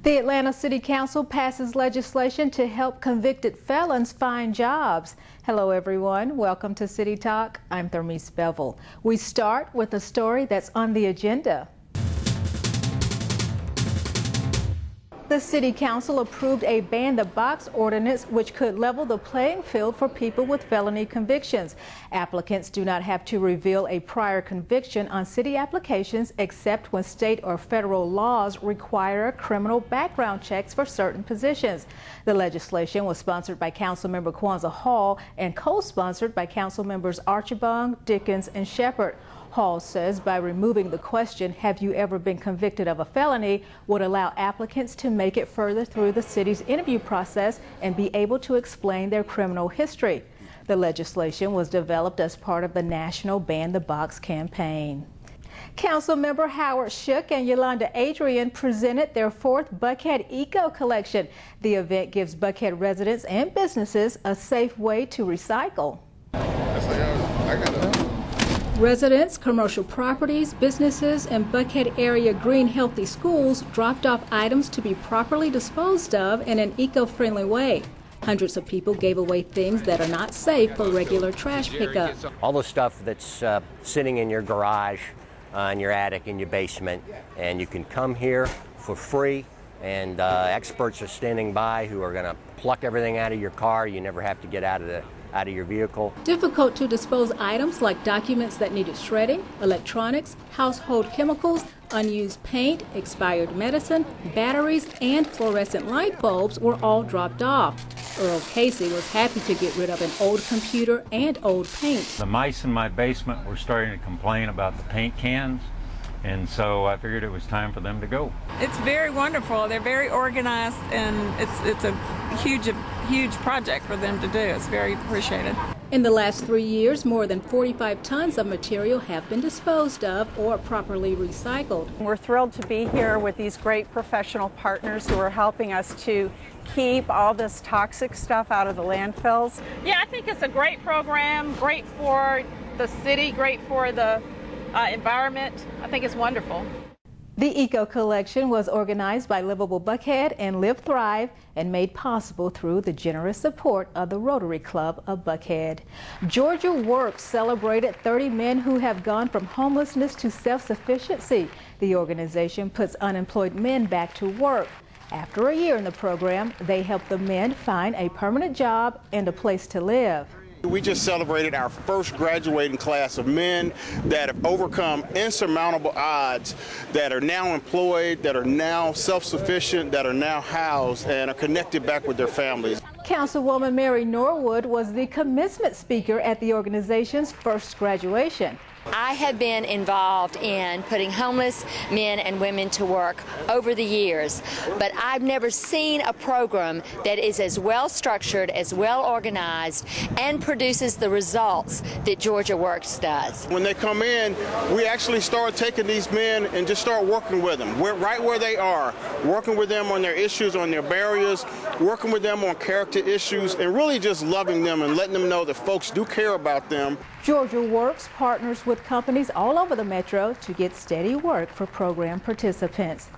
The Atlanta City Council passes legislation to help convicted felons find jobs. Hello everyone, welcome to City Talk. I'm Thermise Bevel. We start with a story that's on the agenda. The City Council approved a Ban the Box ordinance which could level the playing field for people with felony convictions. Applicants do not have to reveal a prior conviction on city applications except when state or federal laws require criminal background checks for certain positions. The legislation was sponsored by Councilmember Kwanzaa Hall and co-sponsored by Council members Archibong, Dickens, and Shepard. Hall says by removing the question, have you ever been convicted of a felony, would allow applicants to make it further through the city's interview process and be able to explain their criminal history. The legislation was developed as part of the national Ban the Box campaign. Councilmember Howard Shook and Yolanda Adrian presented their fourth Buckhead Eco Collection. The event gives Buckhead residents and businesses a safe way to recycle. Residents, commercial properties, businesses, and Buckhead area green healthy schools dropped off items to be properly disposed of in an eco-friendly way. Hundreds of people gave away things that are not safe for regular trash pickup. All the stuff that's sitting in your garage, in your attic, in your basement, and you can come here for free, and experts are standing by who are going to pluck everything out of your car. You never have to get out of your vehicle. Difficult to dispose items like documents that needed shredding, electronics, household chemicals, unused paint, expired medicine, batteries, and fluorescent light bulbs were all dropped off. Earl Casey was happy to get rid of an old computer and old paint. The mice in my basement were starting to complain about the paint cans, and so I figured it was time for them to go. It's very wonderful. They're very organized, and it's a huge project for them to do. It's very appreciated. In the last 3 years, more than 45 tons of material have been disposed of or properly recycled. We're thrilled to be here with these great professional partners who are helping us to keep all this toxic stuff out of the landfills. Yeah, I think it's a great program, great for the city, great for the environment. I think it's wonderful. The Eco Collection was organized by Livable Buckhead and Live Thrive and made possible through the generous support of the Rotary Club of Buckhead. Georgia Works celebrated 30 men who have gone from homelessness to self-sufficiency. The organization puts unemployed men back to work. After a year in the program, they help the men find a permanent job and a place to live. We just celebrated our first graduating class of men that have overcome insurmountable odds, that are now employed, that are now self-sufficient, that are now housed and are connected back with their families. Councilwoman Mary Norwood was the commencement speaker at the organization's first graduation. I have been involved in putting homeless men and women to work over the years, but I've never seen a program that is as well structured, as well organized, and produces the results that Georgia Works does. When they come in, we actually start taking these men and just start working with them. We're right where they are, working with them on their issues, on their barriers, working with them on character issues, and really just loving them and letting them know that folks do care about them. Georgia Works partners with companies all over the metro to get steady work for program participants.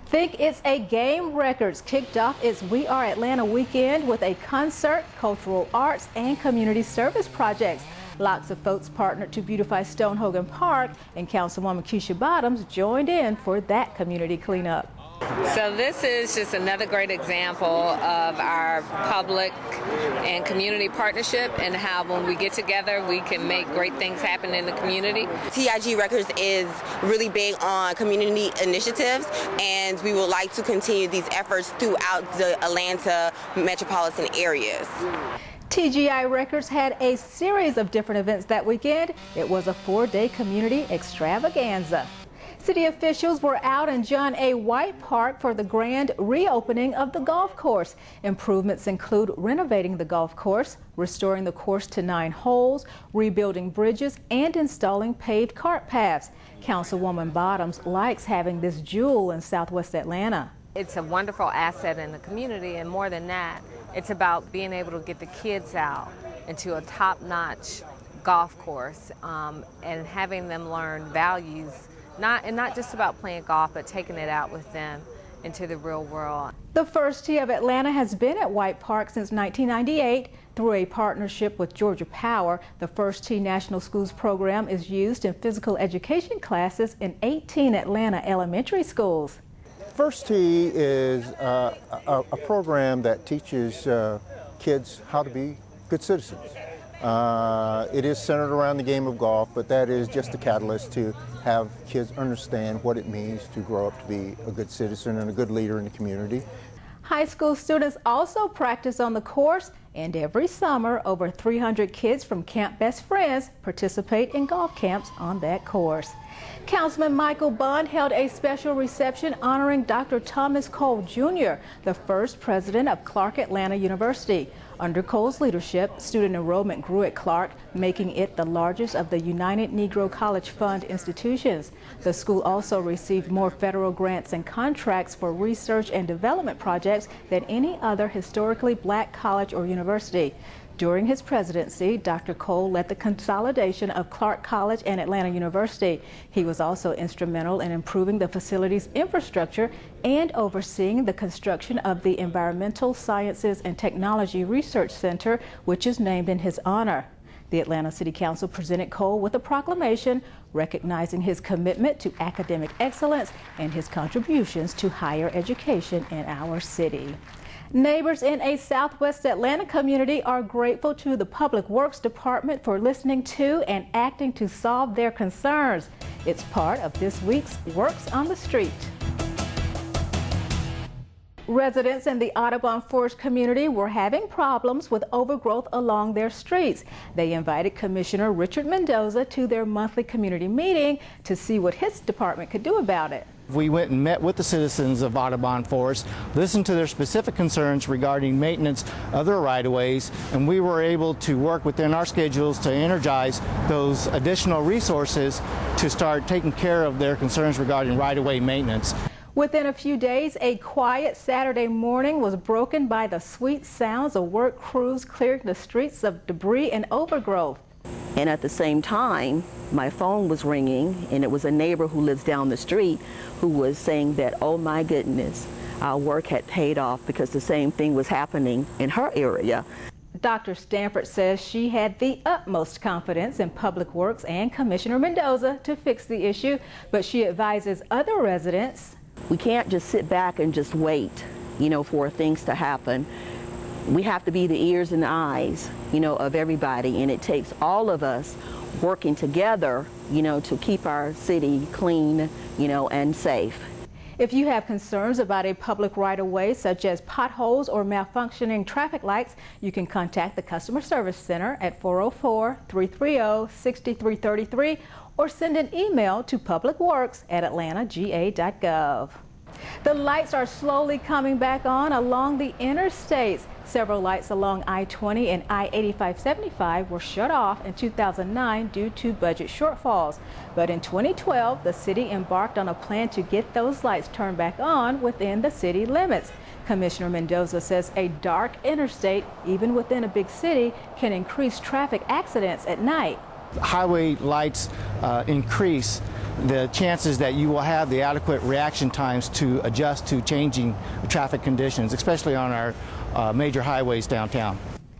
Think It's a Game Records kicked off its We Are Atlanta weekend with a concert, cultural arts, and community service projects. Lots of folks partnered to beautify Stonehogan Park, and Councilwoman Keisha Bottoms joined in for that community cleanup. So this is just another great example of our public and community partnership and how when we get together we can make great things happen in the community. TIG Records is really big on community initiatives, and we would like to continue these efforts throughout the Atlanta metropolitan areas. TGI Records had a series of different events that weekend. It was a 4-day community extravaganza. City officials were out in John A. White Park for the grand reopening of the golf course. Improvements include renovating the golf course, restoring the course to 9 holes, rebuilding bridges, and installing paved cart paths. Councilwoman Bottoms likes having this jewel in Southwest Atlanta. It's a wonderful asset in the community, and more than that, it's about being able to get the kids out into a top-notch golf course and having them learn values, not just about playing golf, but taking it out with them into the real world. The First Tee of Atlanta has been at White Park since 1998. Through a partnership with Georgia Power, the First Tee National Schools program is used in physical education classes in 18 Atlanta elementary schools. First Tee is a program that teaches kids how to be good citizens. It is centered around the game of golf, but that is just a catalyst to have kids understand what it means to grow up to be a good citizen and a good leader in the community. High school students also practice on the course, and every summer, over 300 kids from Camp Best Friends participate in golf camps on that course. Councilman Michael Bond held a special reception honoring Dr. Thomas Cole Jr., the first president of Clark Atlanta University. Under Cole's leadership, student enrollment grew at Clark, making it the largest of the United Negro College Fund institutions. The school also received more federal grants and contracts for research and development projects than any other historically black college or university. During his presidency, Dr. Cole led the consolidation of Clark College and Atlanta University. He was also instrumental in improving the facility's infrastructure and overseeing the construction of the Environmental Sciences and Technology Research Center, which is named in his honor. The Atlanta City Council presented Cole with a proclamation recognizing his commitment to academic excellence and his contributions to higher education in our city. Neighbors in a Southwest Atlanta community are grateful to the Public Works Department for listening to and acting to solve their concerns. It's part of this week's Works on the Street. Residents in the Audubon Forest community were having problems with overgrowth along their streets. They invited Commissioner Richard Mendoza to their monthly community meeting to see what his department could do about it. We went and met with the citizens of Audubon Forest, listened to their specific concerns regarding maintenance of their right-of-ways, and we were able to work within our schedules to energize those additional resources to start taking care of their concerns regarding right-of-way maintenance. Within a few days, a quiet Saturday morning was broken by the sweet sounds of work crews clearing the streets of debris and overgrowth. And at the same time, my phone was ringing, and it was a neighbor who lives down the street who was saying that, oh my goodness, our work had paid off because the same thing was happening in her area. Dr. Stanford says she had the utmost confidence in Public Works and Commissioner Mendoza to fix the issue, but she advises other residents. We can't just sit back and just wait, for things to happen. We have to be the ears and eyes, of everybody, and it takes all of us working together, to keep our city clean, and safe. If you have concerns about a public right-of-way, such as potholes or malfunctioning traffic lights, you can contact the Customer Service Center at 404-330-6333 or send an email to publicworks@atlantanga.gov. The lights are slowly coming back on along the interstates. Several lights along I-20 and I-85/75 were shut off in 2009 due to budget shortfalls. But in 2012, the city embarked on a plan to get those lights turned back on within the city limits. Commissioner Mendoza says a dark interstate, even within a big city, can increase traffic accidents at night. Highway lights increase the chances that you will have the adequate reaction times to adjust to changing traffic conditions, especially on our major highways downtown.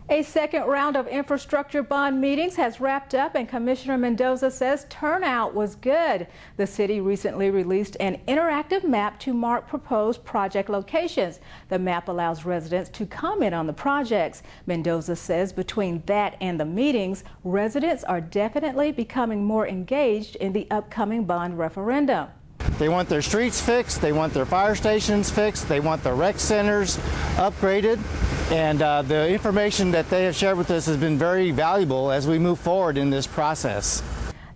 A second round of infrastructure bond meetings has wrapped up, and Commissioner Mendoza says turnout was good. The city recently released an interactive map to mark proposed project locations. The map allows residents to comment on the projects. Mendoza says between that and the meetings, residents are definitely becoming more engaged in the upcoming bond referendum. They want their streets fixed, they want their fire stations fixed, they want the rec centers upgraded, and the information that they have shared with us has been very valuable as we move forward in this process.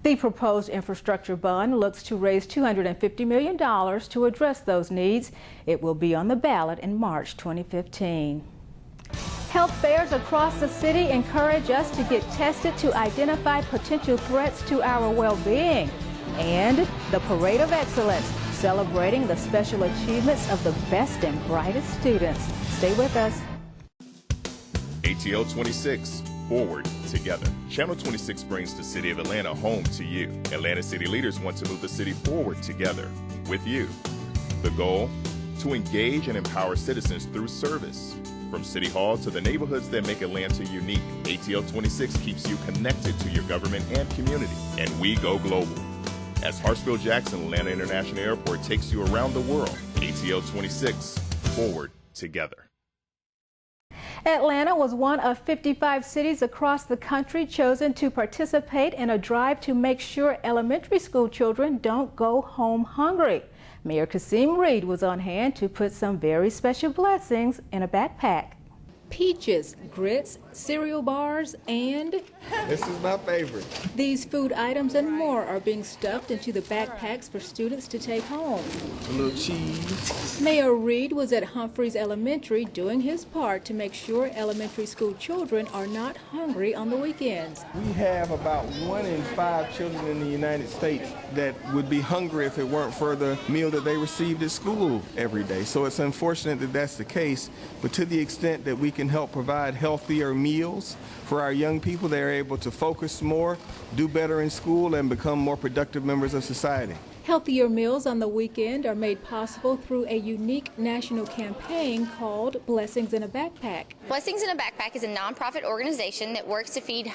The proposed infrastructure bond looks to raise $250 million to address those needs. It will be on the ballot in March 2015. Health fairs across the city encourage us to get tested to identify potential threats to our well-being. And the Parade of Excellence, celebrating the special achievements of the best and brightest students. Stay with us. ATL 26, forward together. Channel 26 brings the city of Atlanta home to you. Atlanta city leaders want to move the city forward together with you. The goal, to engage and empower citizens through service. From City Hall to the neighborhoods that make Atlanta unique, ATL 26 keeps you connected to your government and community, and we go global. As Hartsfield-Jackson Atlanta International Airport takes you around the world, ATL 26, forward together. Atlanta was one of 55 cities across the country chosen to participate in a drive to make sure elementary school children don't go home hungry. Mayor Kasim Reed was on hand to put some very special blessings in a backpack. Peaches, grits, cereal bars, and... This is my favorite. These food items and more are being stuffed into the backpacks for students to take home. A little cheese. Mayor Reed was at Humphreys Elementary doing his part to make sure elementary school children are not hungry on the weekends. We have about 1 in 5 children in the United States that would be hungry if it weren't for the meal that they received at school every day. So it's unfortunate that that's the case, but to the extent that we can help provide healthier meals for our young people, they're able to focus more, do better in school, and become more productive members of society. Healthier meals on the weekend are made possible through a unique national campaign called Blessings in a Backpack. Blessings in a Backpack is a nonprofit organization that works to feed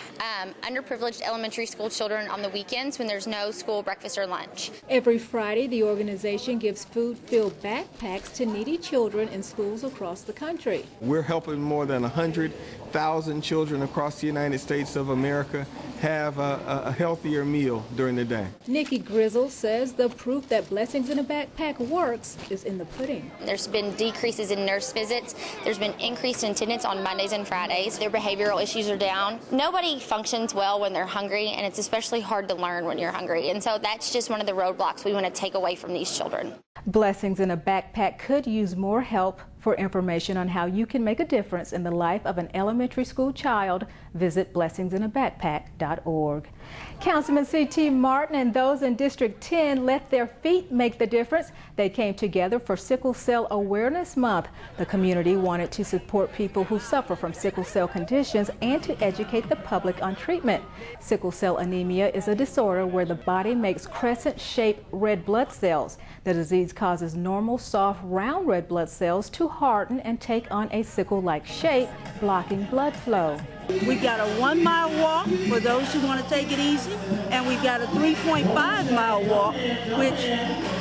underprivileged elementary school children on the weekends when there's no school breakfast or lunch. Every Friday, the organization gives food-filled backpacks to needy children in schools across the country. We're helping more than 100,000 children across the United States of America have a healthier meal during the day. Nikki Grizzle says the proof that Blessings in a Backpack works is in the pudding. There's been decreases in nurse visits. There's been increased attendance on Mondays and Fridays. Their behavioral issues are down. Nobody functions well when they're hungry, and it's especially hard to learn when you're hungry. And so that's just one of the roadblocks we want to take away from these children. Blessings in a Backpack could use more help. For information on how you can make a difference in the life of an elementary school child, visit blessingsinAbackpack.org. Councilman C.T. Martin and those in District 10 let their feet make the difference. They came together for Sickle Cell Awareness Month. The community wanted to support people who suffer from sickle cell conditions and to educate the public on treatment. Sickle cell anemia is a disorder where the body makes crescent-shaped red blood cells. The disease causes normal, soft, round red blood cells to harden and take on a sickle-like shape, blocking blood flow. We've got a 1 mile walk for those who want to take it easy, and we've got a 3.5 mile walk, which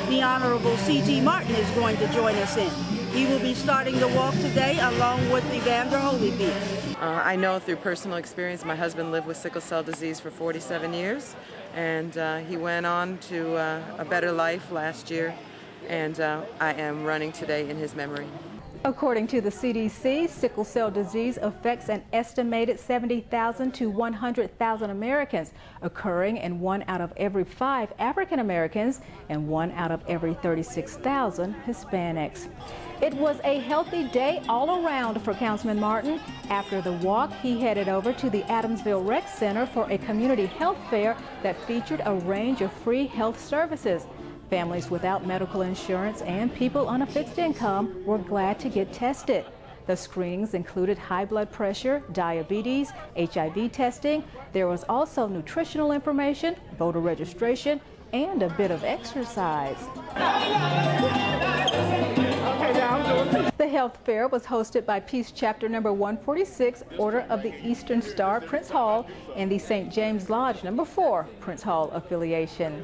the Honorable C.T. Martin is going to join us in. He will be starting the walk today along with Evander Holyfield. I know through personal experience, my husband lived with sickle cell disease for 47 years, and he went on to a better life last year, and I am running today in his memory. According to the CDC, sickle cell disease affects an estimated 70,000 to 100,000 Americans, occurring in 1 out of every 5 African Americans and 1 out of every 36,000 Hispanics. It was a healthy day all around for Councilman Martin. After the walk, he headed over to the Adamsville Rec Center for a community health fair that featured a range of free health services. Families without medical insurance and people on a fixed income were glad to get tested. The screenings included high blood pressure, diabetes, HIV testing. There was also nutritional information, voter registration, and a bit of exercise. The health fair was hosted by Peace Chapter number 146, Order of the Eastern Star, Prince Hall, and the St. James Lodge number 4, Prince Hall affiliation.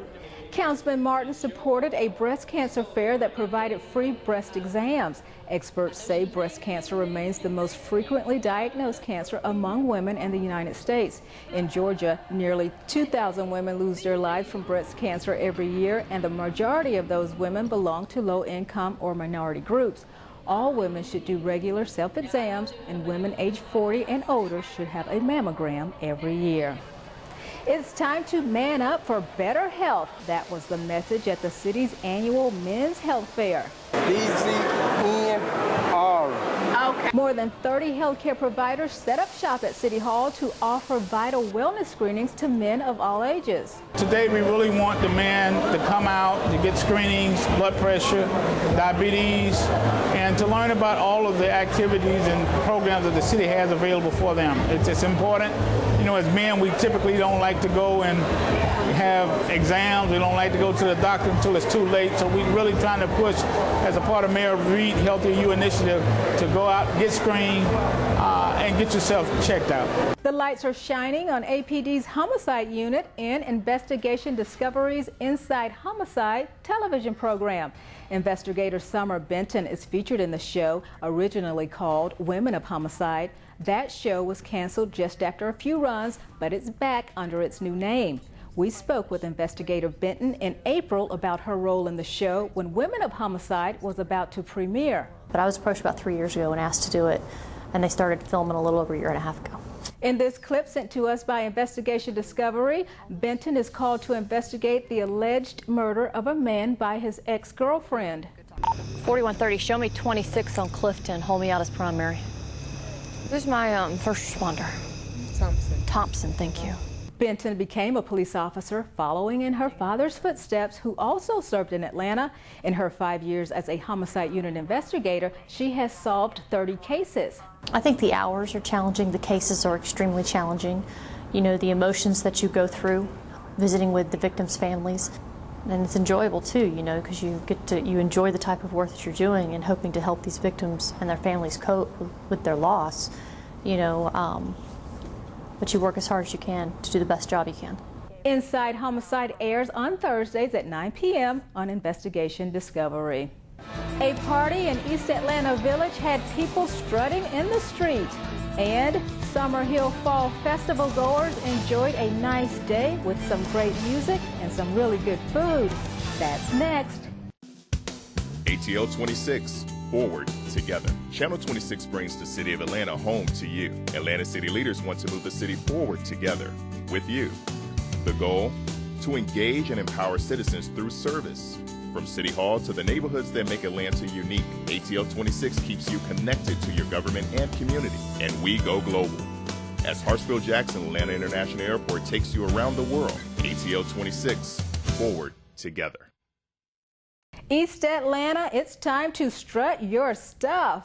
Councilman Martin supported a breast cancer fair that provided free breast exams. Experts say breast cancer remains the most frequently diagnosed cancer among women in the United States. In Georgia, nearly 2,000 women lose their lives from breast cancer every year, and the majority of those women belong to low-income or minority groups. All women should do regular self-exams, and women age 40 and older should have a mammogram every year. It's time to man up for better health. That was the message at the city's annual Men's Health Fair. Okay. More than 30 healthcare providers set up shop at City Hall to offer vital wellness screenings to men of all ages. Today we really want the men to come out to get screenings, blood pressure, diabetes, and to learn about all of the activities and programs that the city has available for them. It's important. You know, as men, we typically don't like to go and have exams. We don't like to go to the doctor until it's too late. So we're really trying to push as a part of Mayor Reed Healthier You initiative to go out, get screened, and get yourself checked out. The lights are shining on APD's homicide unit in Investigation Discovery's Inside Homicide television program. Investigator Summer Benton is featured in the show, originally called Women of Homicide. That show was canceled just after a few runs, but it's back under its new name. We spoke with Investigator Benton in April about her role in the show when Women of Homicide was about to premiere. But I was approached about 3 years ago and asked to do it, and they started filming a little over a year and a half ago. In this clip sent to us by Investigation Discovery, Benton is called to investigate the alleged murder of a man by his ex-girlfriend. 4130, show me 26 on Clifton. Hold me out as primary. Who's my first responder? Thompson. Thompson, thank you. Benton became a police officer following in her father's footsteps, who also served in Atlanta. In her 5 years as a homicide unit investigator, she has solved 30 cases. I think the hours are challenging. The cases are extremely challenging. You know, the emotions that you go through visiting with the victims' families. And it's enjoyable too, you know, because you enjoy the type of work that you're doing and hoping to help these victims and their families cope with their loss, you know, but you work as hard as you can to do the best job you can. Inside Homicide airs on Thursdays at 9 p.m. on Investigation Discovery. A party in East Atlanta Village had people strutting in the street, and Summer Hill Fall Festival goers enjoyed a nice day with some great music and some really good food. That's next. ATL 26, forward together. Channel 26 brings the city of Atlanta home to you. Atlanta city leaders want to move the city forward together with you. The goal? To engage and empower citizens through service. From City Hall to the neighborhoods that make Atlanta unique, ATL 26 keeps you connected to your government and community. And we go global. As Hartsfield-Jackson Atlanta International Airport takes you around the world, ATL 26, forward together. East Atlanta, it's time to strut your stuff.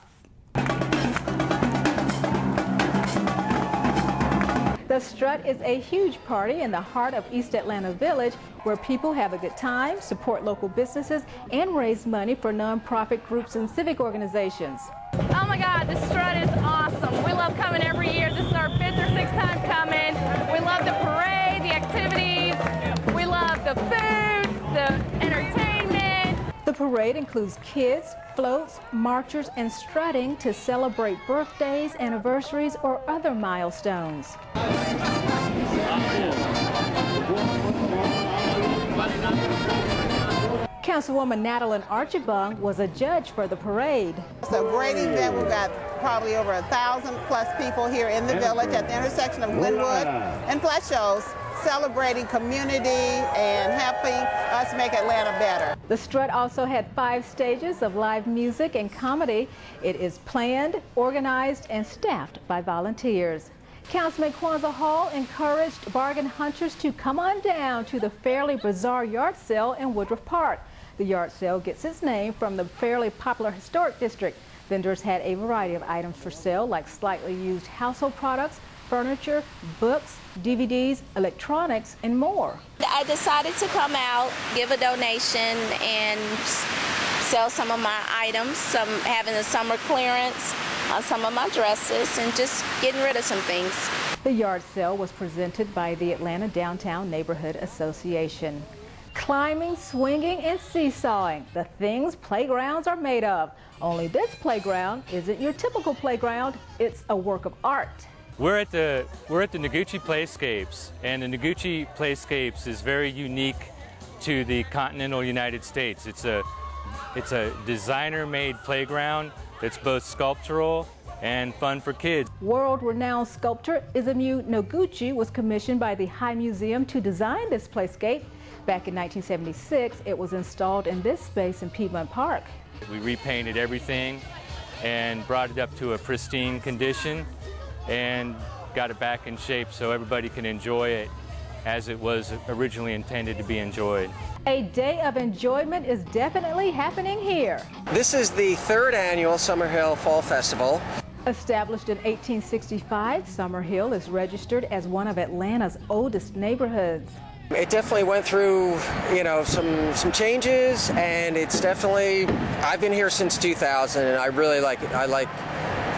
The Strut is a huge party in the heart of East Atlanta Village where people have a good time, support local businesses, and raise money for nonprofit groups and civic organizations. Oh my God, the Strut is awesome. We love coming every year. This is our 5th or 6th time coming. We love the parade, the activities. We love the food, the entertainment. The parade includes kids, floats, marchers, and strutting to celebrate birthdays, anniversaries, or other milestones. Councilwoman Natalie Archibong was a judge for the parade. It's a great event. We've got probably over 1,000+ people here in the village at the intersection of Glenwood and Fletcher's, celebrating community and helping us make Atlanta better. The Strut also had 5 stages of live music and comedy. It is planned, organized, and staffed by volunteers. Councilman Kwanzaa Hall encouraged bargain hunters to come on down to the Fairly Bazaar yard sale in Woodruff Park. The yard sale gets its name from the fairly popular historic district. Vendors had a variety of items for sale, like slightly used household products, furniture, books, DVDs, electronics, and more. I decided to come out, give a donation, and sell some of my items, having a summer clearance on some of my dresses, and just getting rid of some things. The yard sale was presented by the Atlanta Downtown Neighborhood Association. Climbing, swinging, and seesawing, the things playgrounds are made of. Only this playground isn't your typical playground, it's a work of art. We're at the Noguchi Playscapes, and the Noguchi Playscapes is very unique to the continental United States. It's a designer-made playground that's both sculptural and fun for kids. World-renowned sculptor Isamu Noguchi was commissioned by the High Museum to design this playscape. Back in 1976, it was installed in this space in Piedmont Park. We repainted everything and brought it up to a pristine condition and got it back in shape so everybody can enjoy it as it was originally intended to be enjoyed. A day of enjoyment is definitely happening here. This is the 3rd annual Summer Hill Fall Festival. Established in 1865, Summer Hill is registered as one of Atlanta's oldest neighborhoods. It definitely went through, some changes, and it's definitely, I've been here since 2000, and I really like it. I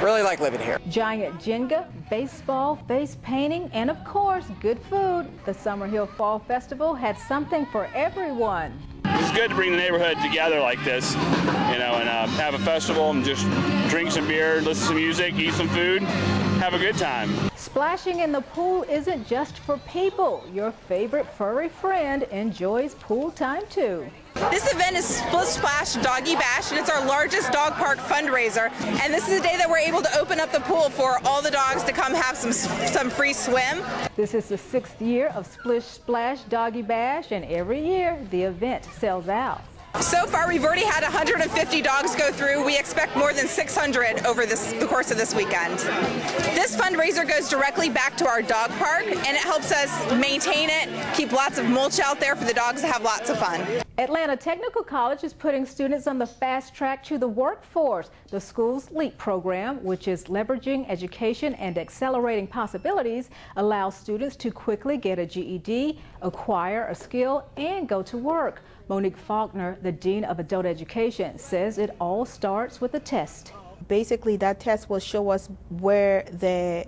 really like living here. Giant Jenga, baseball, face painting, and of course, good food. The Summerhill Fall Festival had something for everyone. It's good to bring the neighborhood together like this, and have a festival and just drink some beer, listen to some music, eat some food, have a good time. Splashing in the pool isn't just for people. Your favorite furry friend enjoys pool time too. This event is Split Splash Doggy Bash, and it's our largest dog park fundraiser. And this is the day that we're able to open up the pool for all the dogs to come have some free swim. This is the 6th year of Splish Splash Doggy Bash, and every year the event sells out. So far, we've already had 150 dogs go through. We expect more than 600 over the course of this weekend. This fundraiser goes directly back to our dog park, and it helps us maintain it, keep lots of mulch out there for the dogs to have lots of fun. Atlanta Technical College is putting students on the fast track to the workforce. The school's LEAP program, which is leveraging education and accelerating possibilities, allows students to quickly get a GED, acquire a skill, and go to work. Monique Faulkner, the Dean of Adult Education, says it all starts with a test. Basically, that test will show us where the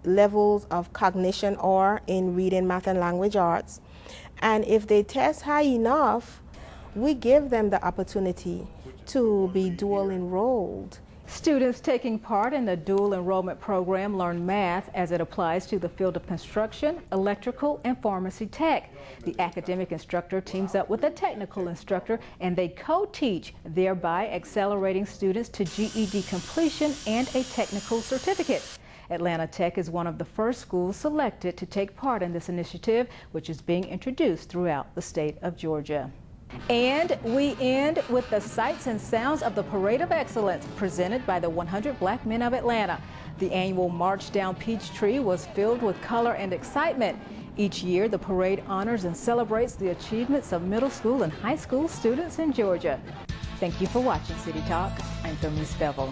levels of cognition are in reading, math, and language arts. And if they test high enough, we give them the opportunity to be dual enrolled. Students taking part in the dual enrollment program learn math as it applies to the field of construction, electrical, and pharmacy tech. The academic instructor teams up with a technical instructor, and they co-teach, thereby accelerating students to GED completion and a technical certificate. Atlanta Tech is one of the first schools selected to take part in this initiative, which is being introduced throughout the state of Georgia. And we end with the sights and sounds of the Parade of Excellence presented by the 100 Black Men of Atlanta. The annual March Down Peachtree was filled with color and excitement. Each year, the parade honors and celebrates the achievements of middle school and high school students in Georgia. Thank you for watching City Talk. I'm Therese Bevel.